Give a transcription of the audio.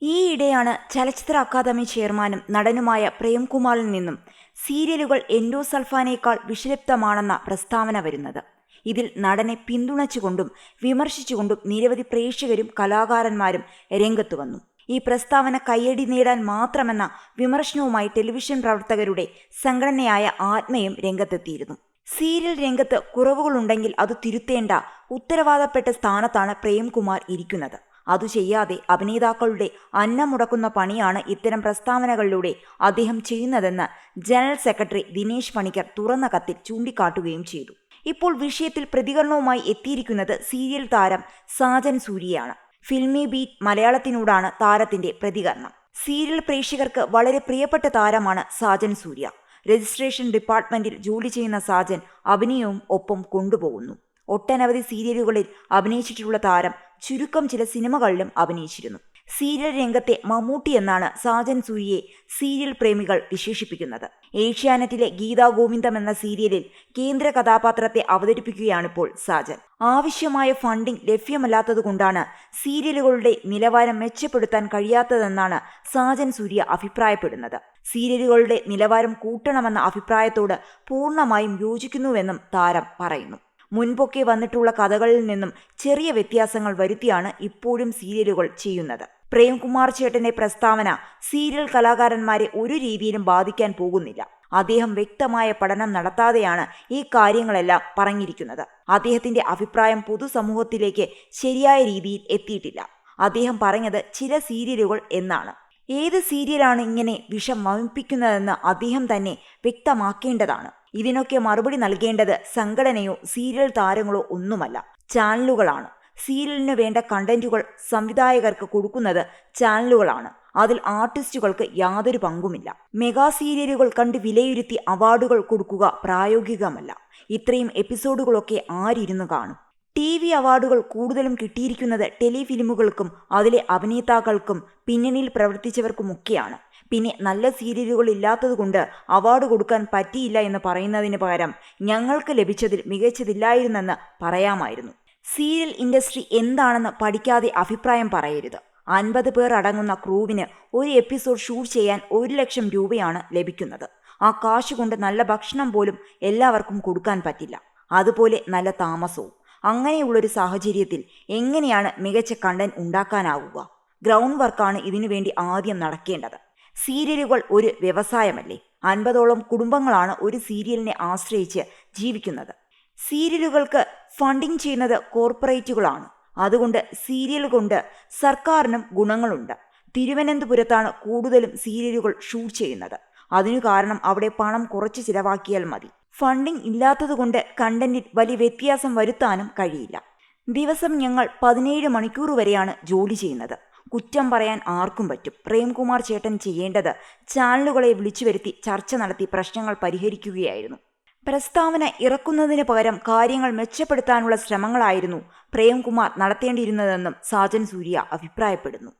ഈയിടെയാണ് ചലച്ചിത്ര അക്കാദമി ചെയർമാനും നടനുമായ പ്രേംകുമാറിൽ നിന്നും സീരിയലുകൾ എൻഡോസൾഫാനേക്കാൾ വിഷലിപ്തമാണെന്ന പ്രസ്താവന വരുന്നത്. ഇതിൽ നടനെ പിന്തുണച്ചുകൊണ്ടും വിമർശിച്ചുകൊണ്ടും നിരവധി പ്രേക്ഷകരും കലാകാരന്മാരും രംഗത്തു വന്നു. ഈ പ്രസ്താവന കയ്യടി നേടാൻ മാത്രമെന്ന വിമർശനവുമായി ടെലിവിഷൻ പ്രവർത്തകരുടെ സംഘടനയായ ആത്മയും രംഗത്തെത്തിയിരുന്നു. സീരിയൽ രംഗത്ത് കുറവുകളുണ്ടെങ്കിൽ അത് തിരുത്തേണ്ട ഉത്തരവാദപ്പെട്ട സ്ഥാനത്താണ് പ്രേംകുമാർ ഇരിക്കുന്നത്. അതു ചെയ്യാതെ അഭിനേതാക്കളുടെ അന്നം മുടക്കുന്ന പണിയാണ് ഇത്തരം പ്രസ്താവനകളിലൂടെ അദ്ദേഹം ചെയ്യുന്നതെന്ന് ജനറൽ സെക്രട്ടറി ദിനേശ് പണിക്കർ തുറന്ന കത്തിൽ ചൂണ്ടിക്കാട്ടുകയും ചെയ്തു. ഇപ്പോൾ വിഷയത്തിൽ പ്രതികരണവുമായി എത്തിയിരിക്കുന്നത് സീരിയൽ താരം സാജൻ സൂര്യയാണ്. ഫിൽമി ബീറ്റ് മലയാളത്തിനോടാണ് താരത്തിന്റെ പ്രതികരണം. സീരിയൽ പ്രേക്ഷകർക്ക് വളരെ പ്രിയപ്പെട്ട താരമാണ് സാജൻ സൂര്യ. രജിസ്ട്രേഷൻ ഡിപ്പാർട്ട്മെന്റിൽ ജോലി ചെയ്യുന്ന സാജൻ അഭിനയവും ഒപ്പം കൊണ്ടുപോകുന്നു. ഒട്ടനവധി സീരിയലുകളിൽ അഭിനയിച്ചിട്ടുള്ള താരം ചുരുക്കം ചില സിനിമകളിലും അഭിനയിച്ചിരുന്നു. സീരിയൽ രംഗത്തെ മമ്മൂട്ടി എന്നാണ് സാജൻ സൂര്യയെ സീരിയൽ പ്രേമികൾ വിശേഷിപ്പിക്കുന്നത്. ഏഷ്യാനെറ്റിലെ ഗീതാ ഗോവിന്ദം എന്ന സീരിയലിൽ കേന്ദ്ര കഥാപാത്രത്തെ അവതരിപ്പിക്കുകയാണിപ്പോൾ സാജൻ. ആവശ്യമായ ഫണ്ടിംഗ് ലഭ്യമല്ലാത്തതുകൊണ്ടാണ് സീരിയലുകളുടെ നിലവാരം മെച്ചപ്പെടുത്താൻ കഴിയാത്തതെന്നാണ് സാജൻ സൂര്യ അഭിപ്രായപ്പെടുന്നത്. സീരിയലുകളുടെ നിലവാരം കൂട്ടണമെന്ന അഭിപ്രായത്തോട് പൂർണ്ണമായും യോജിക്കുന്നുവെന്നും താരം പറയുന്നു. മുൻപൊക്കെ വന്നിട്ടുള്ള കഥകളിൽ നിന്നും ചെറിയ വ്യത്യാസങ്ങൾ വരുത്തിയാണ് ഇപ്പോഴും സീരിയലുകൾ ചെയ്യുന്നത്. പ്രേംകുമാർ ചേട്ടന്റെ പ്രസ്താവന സീരിയൽ കലാകാരന്മാരെ ഒരു രീതിയിലും ബാധിക്കാൻ പോകുന്നില്ല. അദ്ദേഹം വ്യക്തമായ പഠനം നടത്താതെയാണ് ഈ കാര്യങ്ങളെല്ലാം പറഞ്ഞിരിക്കുന്നത്. അദ്ദേഹത്തിന്റെ അഭിപ്രായം പൊതുസമൂഹത്തിലേക്ക് ശരിയായ രീതിയിൽ എത്തിയിട്ടില്ല. അദ്ദേഹം പറഞ്ഞത് ചില സീരിയലുകൾ എന്നാണ്. ഏത് സീരിയലാണ് ഇങ്ങനെ വിഷം വമിപ്പിക്കുന്നതെന്ന് അദ്ദേഹം തന്നെ വ്യക്തമാക്കേണ്ടതാണ്. ഇതിനൊക്കെ മറുപടി നൽകേണ്ടത് സംഘടനയോ സീരിയൽ താരങ്ങളോ ഒന്നുമല്ല, ചാനലുകളാണ്. സീരിയലിന് വേണ്ട കണ്ടന്റുകൾ സംവിധായകർക്ക് കൊടുക്കുന്നത് ചാനലുകളാണ്. അതിൽ ആർട്ടിസ്റ്റുകൾക്ക് യാതൊരു പങ്കുമില്ല. മെഗാ സീരിയലുകൾ കണ്ട് വിലയിരുത്തി അവാർഡുകൾ കൊടുക്കുക പ്രായോഗികമല്ല. ഇത്രയും എപ്പിസോഡുകളൊക്കെ ആരിരുന്നു കാണും? TV അവാർഡുകൾ കൂടുതലും കിട്ടിയിരിക്കുന്നത് ടെലിഫിലിമുകൾക്കും അതിലെ അഭിനേതാക്കൾക്കും പിന്നണിയിൽ പ്രവർത്തിച്ചവർക്കുമൊക്കെയാണ്. പിന്നെ നല്ല സീരിയലുകൾ ഇല്ലാത്തതുകൊണ്ട് അവാർഡ് കൊടുക്കാൻ പറ്റിയില്ല എന്ന് പറയുന്നതിന് പകരം ഞങ്ങൾക്ക് ലഭിച്ചതിൽ മികച്ചതില്ലായിരുന്നെന്ന് പറയാമായിരുന്നു. സീരിയൽ ഇൻഡസ്ട്രി എന്താണെന്ന് പഠിക്കാതെ അഭിപ്രായം പറയരുത്. 50 പേർ അടങ്ങുന്ന ക്രൂവിന് ഒരു എപ്പിസോഡ് ഷൂട്ട് ചെയ്യാൻ 1 ലക്ഷം രൂപയാണ് ലഭിക്കുന്നത്. ആ കാശ് കൊണ്ട് നല്ല ഭക്ഷണം പോലും എല്ലാവർക്കും കൊടുക്കാൻ പറ്റില്ല. അതുപോലെ നല്ല താമസവും. അങ്ങനെയുള്ളൊരു സാഹചര്യത്തിൽ എങ്ങനെയാണ് മികച്ച കണ്ടന്റ് ഉണ്ടാക്കാനാവുക? ഗ്രൗണ്ട് വർക്കാണ് ഇതിനുവേണ്ടി ആദ്യം നടക്കേണ്ടത്. സീരിയലുകൾ ഒരു വ്യവസായമല്ലേ? 50ഓളം കുടുംബങ്ങളാണ് ഒരു സീരിയലിനെ ആശ്രയിച്ച് ജീവിക്കുന്നത്. സീരിയലുകൾക്ക് ഫണ്ടിംഗ് ചെയ്യുന്നത് കോർപ്പറേറ്റുകളാണ്. അതുകൊണ്ട് സീരിയൽ കൊണ്ട് സർക്കാരിനും ഗുണങ്ങളുണ്ട്. തിരുവനന്തപുരത്താണ് കൂടുതലും സീരിയലുകൾ ഷൂട്ട് ചെയ്യുന്നത്. അതിനു കാരണം അവിടെ പണം കുറച്ച് ചിലവാക്കിയാൽ മതി. ഫണ്ടിംഗ് ഇല്ലാത്തതുകൊണ്ട് കണ്ടന്റിൽ വലിയ വ്യത്യാസം വരുത്താനും കഴിയില്ല. ദിവസം ഞങ്ങൾ 17 മണിക്കൂർ വരെയാണ് ജോലി ചെയ്യുന്നത്. കുറ്റം പറയാൻ ആർക്കും പറ്റും. പ്രേംകുമാർ ചേട്ടൻ ചെയ്യേണ്ടത് ചാനലുകളെ വിളിച്ചു വരുത്തി ചർച്ച നടത്തി പ്രശ്നങ്ങൾ പരിഹരിക്കുകയായിരുന്നു. പ്രസ്താവന ഇറക്കുന്നതിന് പകരം കാര്യങ്ങൾ മെച്ചപ്പെടുത്താനുള്ള ശ്രമങ്ങളായിരുന്നു പ്രേംകുമാർ നടത്തേണ്ടിയിരുന്നതെന്നും സാജൻ സൂര്യ അഭിപ്രായപ്പെടുന്നു.